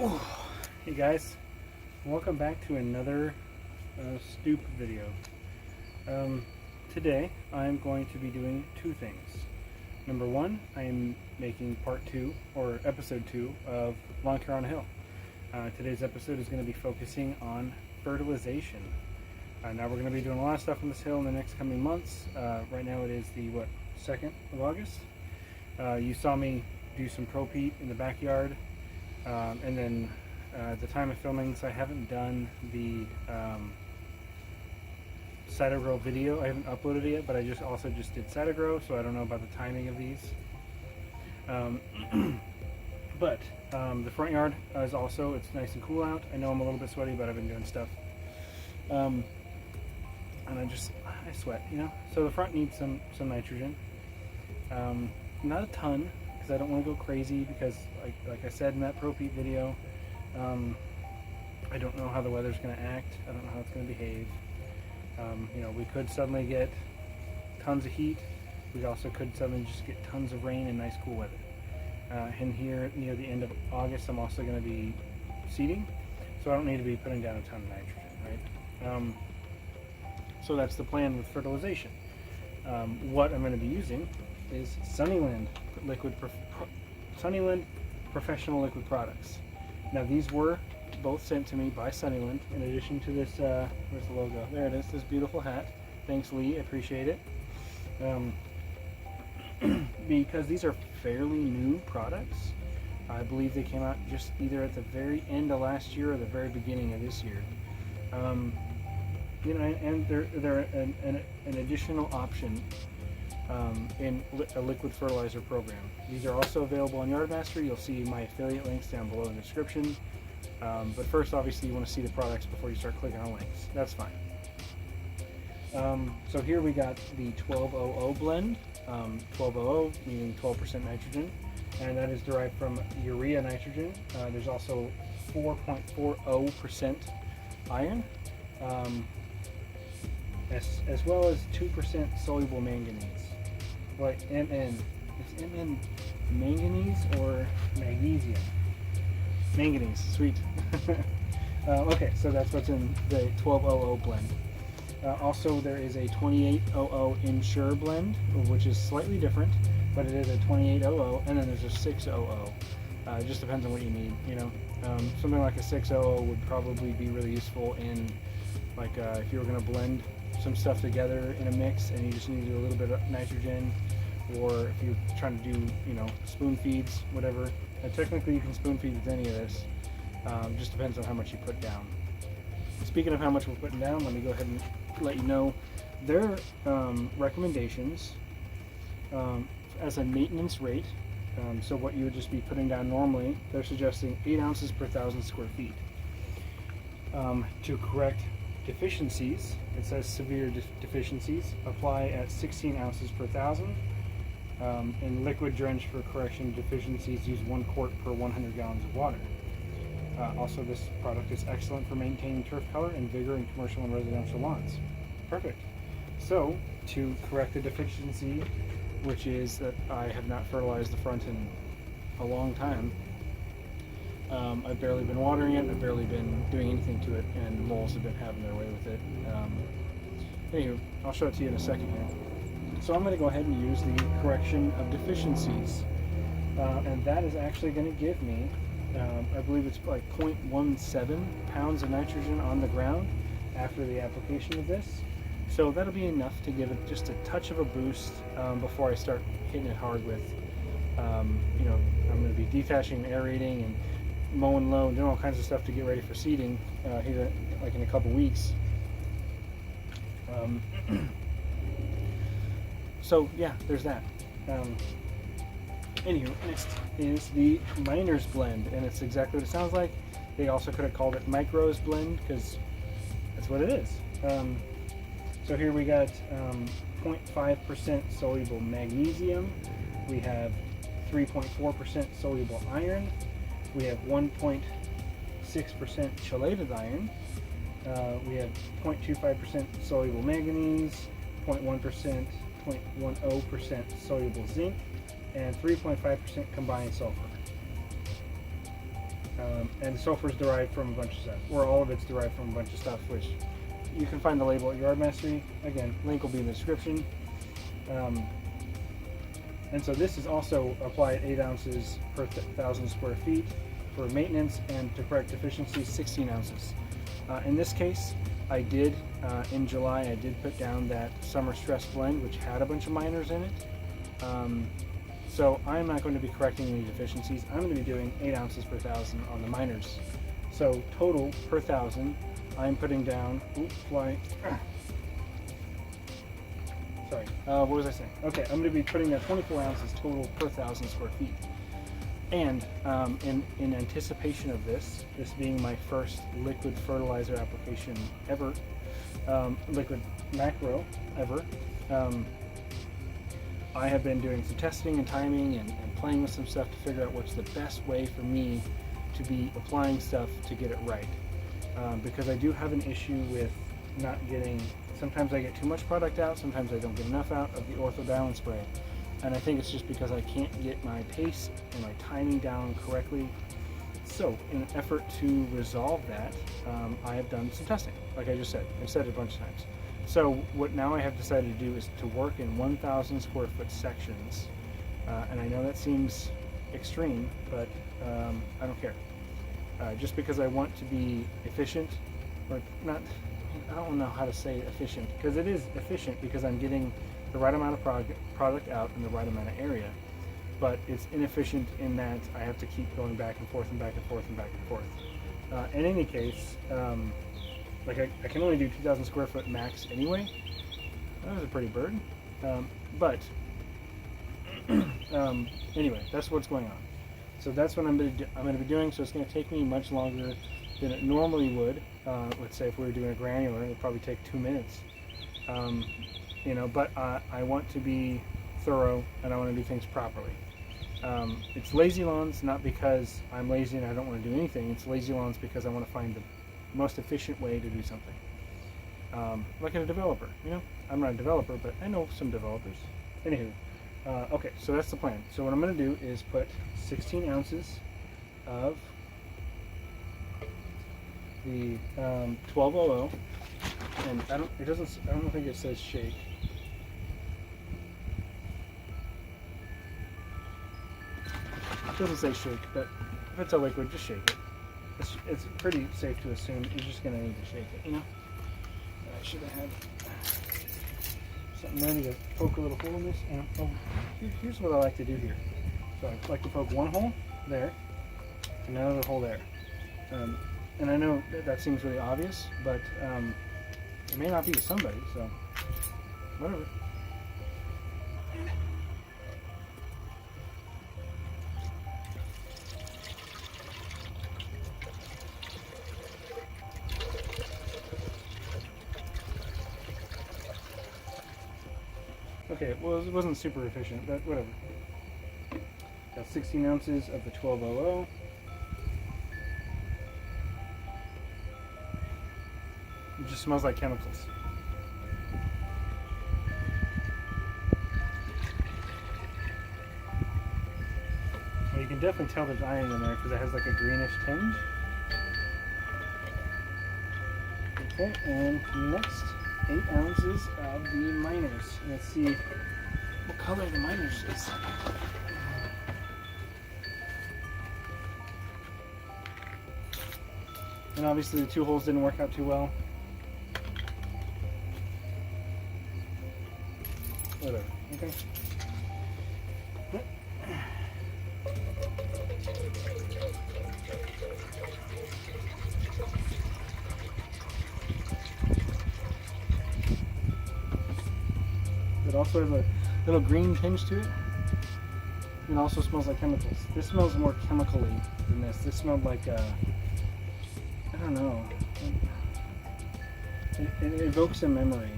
Ooh. Hey guys, welcome back to another stoop video. Today I'm going to be doing two things. Number one, I am making part 2 or episode 2 of Lawn Care on a Hill. Today's episode is going to be focusing on fertilization. Now we're going to be doing a lot of stuff on this hill in the next coming months. Right now it is the 2nd of August. You saw me do some Pro Peat in the backyard. And then at the time of filming, so I haven't done the Cytogrow video. I haven't uploaded it yet, but I also just did Cytogrow, so I don't know about the timing of these. But the front yard is also, it's nice and cool out. I know I'm a little bit sweaty, but I've been doing stuff. And I sweat, you know? So the front needs some nitrogen. Not a ton, because I don't want to go crazy, because like I said in that Pro Peat video, I don't know how the weather's going to act. I don't know how it's going to behave. You know, we could suddenly get tons of heat. We also could suddenly just get tons of rain and nice cool weather. And here near the end of August, I'm also going to be seeding, so I don't need to be putting down a ton of nitrogen, right? So that's the plan with fertilization. What I'm going to be using is Sunniland Sunniland Professional Liquid Products. Now these were both sent to me by Sunniland, in addition to this, where's the logo? There it is, this beautiful hat. Thanks Lee, I appreciate it. Because these are fairly new products. I believe they came out just either at the very end of last year or the very beginning of this year. You know, and they're an additional option in a liquid fertilizer program. These are also available on Yardmaster. You'll see my affiliate links down below in the description. But first, obviously, you want to see the products before you start clicking on links. That's fine. So here we got the 1200 blend. 1200 meaning 12% nitrogen, and that is derived from urea nitrogen. There's also 4.40% iron, as well as 2% soluble manganese. Like Mn. Is Mn manganese or magnesium? Manganese, sweet. Okay, so that's what's in the 1200 blend. Also, there is a 2800 Ensure blend, which is slightly different, but it is a 2800, and then there's a 600. It just depends on what you need, you know. Something like a 600 would probably be really useful in, like, if you were going to blend some stuff together in a mix and you just need to do a little bit of nitrogen, or if you're trying to do, you know, spoon feeds, whatever. Technically, you can spoon feed with any of this. Just depends on how much you put down. Speaking of how much we're putting down, let me go ahead and let you know their recommendations as a maintenance rate. So what you would just be putting down normally, they're suggesting 8 ounces per 1,000 square feet. To correct deficiencies, it says severe deficiencies, apply at 16 ounces per 1,000. In liquid drench for correction deficiencies, use 1 quart per 100 gallons of water. Also, this product is excellent for maintaining turf color and vigor in commercial and residential lawns. Perfect. So, to correct the deficiency, which is that I have not fertilized the front in a long time, I've barely been watering it, I've barely been doing anything to it, and moles have been having their way with it. Anywho, I'll show it to you in a second here. So I'm going to go ahead and use the correction of deficiencies, and that is actually going to give me, I believe it's like 0.17 pounds of nitrogen on the ground after the application of this. So that'll be enough to give it just a touch of a boost before I start hitting it hard with, you know, I'm going to be dethatching and aerating and mowing low and doing all kinds of stuff to get ready for seeding here like in a couple weeks. So yeah, there's that. Anywho, next is the Miners blend, and it's exactly what it sounds like. They also could have called it Micros blend, because that's what it is. So here we got 0.5% soluble magnesium. We have 3.4% soluble iron. We have 1.6% chelated iron. We have 0.25% soluble manganese, 0.10% soluble zinc, and 3.5% combined sulfur. And sulfur is derived from a bunch of stuff, or all of it's derived from a bunch of stuff, which you can find the label at Yard Mastery. Again, link will be in the description. And so this is also applied 8 ounces per 1,000 square feet for maintenance, and to correct deficiencies, 16 ounces. In this case, I did, in July, I did put down that Summer Stress blend, which had a bunch of minors in it. So I'm not going to be correcting any deficiencies. I'm going to be doing 8 ounces per 1,000 on the minors. So total per 1,000, I'm putting down, sorry, what was I saying? Okay, I'm going to be putting down 24 ounces total per 1,000 square feet. And in anticipation of this being my first liquid fertilizer application ever, liquid macro ever, I have been doing some testing and timing and playing with some stuff to figure out what's the best way for me to be applying stuff to get it right. Because I do have an issue with not getting, sometimes I get too much product out, sometimes I don't get enough out of the orthobalance spray. And I think it's just because I can't get my pace and my timing down correctly. So in an effort to resolve that, I have done some testing, like I just said. I've said it a bunch of times. So what now I have decided to do is to work in 1,000 square foot sections. And I know that seems extreme, but I don't care. Just because I want to be efficient, or not, I don't know how to say efficient, because it is efficient because I'm getting the right amount of product out in the right amount of area. But it's inefficient in that I have to keep going back and forth and back and forth and back and forth. In any case, like I can only do 2,000 square foot max anyway. That was a pretty bird. But anyway, that's what's going on. So that's what I'm going to be doing. So it's going to take me much longer than it normally would. Let's say if we were doing a granular, it would probably take 2 minutes. But I want to be thorough and I want to do things properly. It's lazy lawns, not because I'm lazy and I don't want to do anything. It's lazy lawns because I want to find the most efficient way to do something. Like a developer, I'm not a developer, but I know some developers. Anywho, okay, so that's the plan. So what I'm going to do is put 16 ounces of the 1200, and I don't think it says shake. It doesn't say shake, but if it's a liquid, just shake it. It's pretty safe to assume you're just going to need to shake it, I should have had something ready to poke a little hole in this. Here's what I like to do here. So I like to poke one hole there, and another hole there. And I know that seems really obvious, but it may not be to somebody, so whatever. Okay, well, it wasn't super efficient, but whatever. Got 16 ounces of the 1200. It just smells like chemicals. Well, you can definitely tell there's iron in there because it has like a greenish tinge. Okay, and next, 8 ounces of the miners. Let's see what color the miners is. And obviously the 2 holes didn't work out too well. Whatever, okay. It also has a little green tinge to it. It also smells like chemicals. This smells more chemically than this. This smelled like, I don't know. It evokes a memory.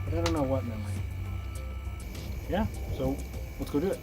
But I don't know what memory. Yeah, so let's go do it.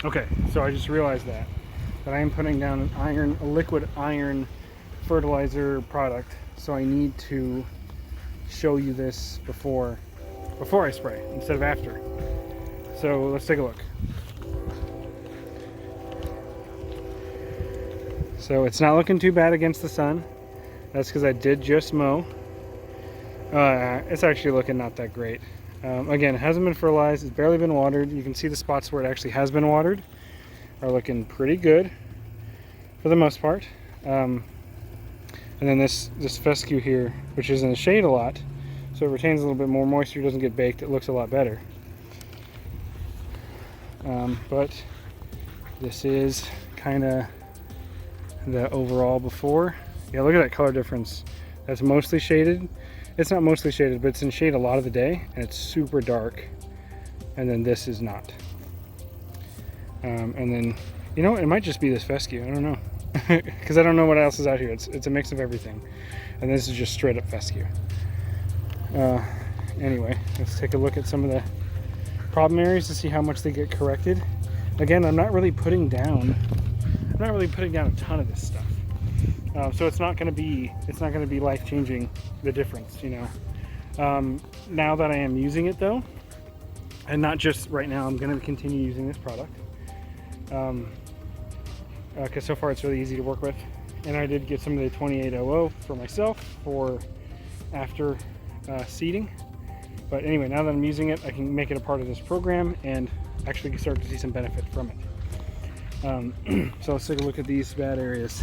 Okay, so I just realized that I am putting down a liquid iron fertilizer product, so I need to show you this before I spray instead of after. So let's take a look. So it's not looking too bad against the sun. That's because I did just mow. It's actually looking not that great. Again, it hasn't been fertilized, it's barely been watered. You can see the spots where it actually has been watered are looking pretty good for the most part. And then this fescue here, which is in the shade a lot, so it retains a little bit more moisture, doesn't get baked, it looks a lot better. But this is kind of the overall before. Yeah, look at that color difference. That's mostly shaded. It's not mostly shaded, but it's in shade a lot of the day, and it's super dark. And then this is not. And then, you know, it might just be this fescue. I don't know, because I don't know what else is out here. It's a mix of everything, and this is just straight up fescue. Anyway, let's take a look at some of the problem areas to see how much they get corrected. Again, I'm not really putting down a ton of this stuff. So it's not going to be life-changing, the difference, you know. Now that I am using it though, and not just right now, I'm going to continue using this product. Because so far it's really easy to work with. And I did get some of the 2800 for myself for after seeding. But anyway, now that I'm using it, I can make it a part of this program and actually start to see some benefit from it. So let's take a look at these bad areas.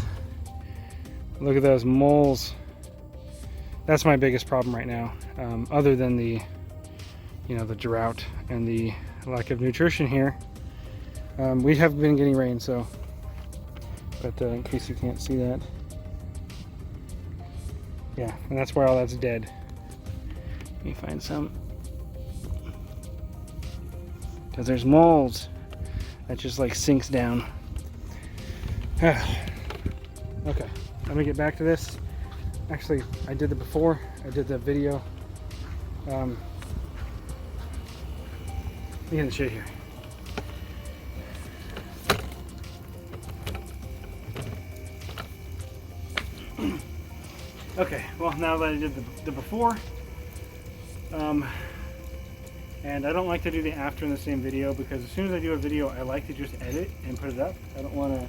Look at those moles. That's my biggest problem right now, other than the drought and the lack of nutrition here. We have been getting rain, so, but in case you can't see that, yeah, and that's why all that's dead. Let me find some, because there's moles that just like sinks down. Okay. Let me get back to this. Actually, I did it before. I did the video. Let me get in the shade here. Okay, well, now that I did the before, and I don't like to do the after in the same video, because as soon as I do a video, I like to just edit and put it up. I don't want to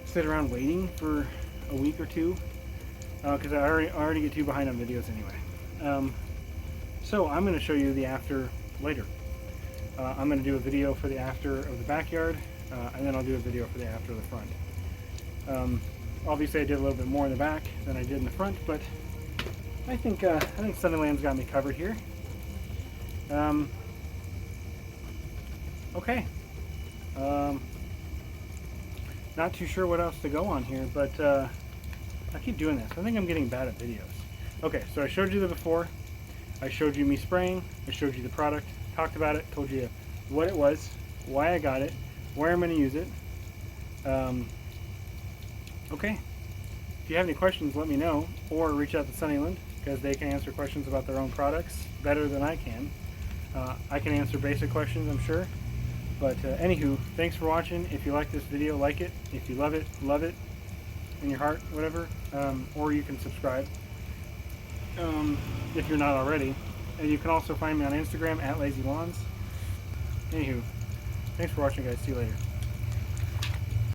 sit around waiting for a week or two, because I already get too behind on videos anyway. So I'm going to show you the after later. I'm going to do a video for the after of the backyard, and then I'll do a video for the after of the front. Obviously I did a little bit more in the back than I did in the front, but I think Sunniland's got me covered here. Okay. Not too sure what else to go on here, but I keep doing this. I think I'm getting bad at videos. Okay, so I showed you the before. I showed you me spraying. I showed you the product. Talked about it. Told you what it was, why I got it, where I'm going to use it. Okay. If you have any questions, let me know, or reach out to Sunniland, because they can answer questions about their own products better than I can. I can answer basic questions, I'm sure. But anywho, thanks for watching. If you like this video, like it. If you love it in your heart, whatever. Or you can subscribe if you're not already. And you can also find me on Instagram @LazyLawns. Anywho, thanks for watching, guys. See you later.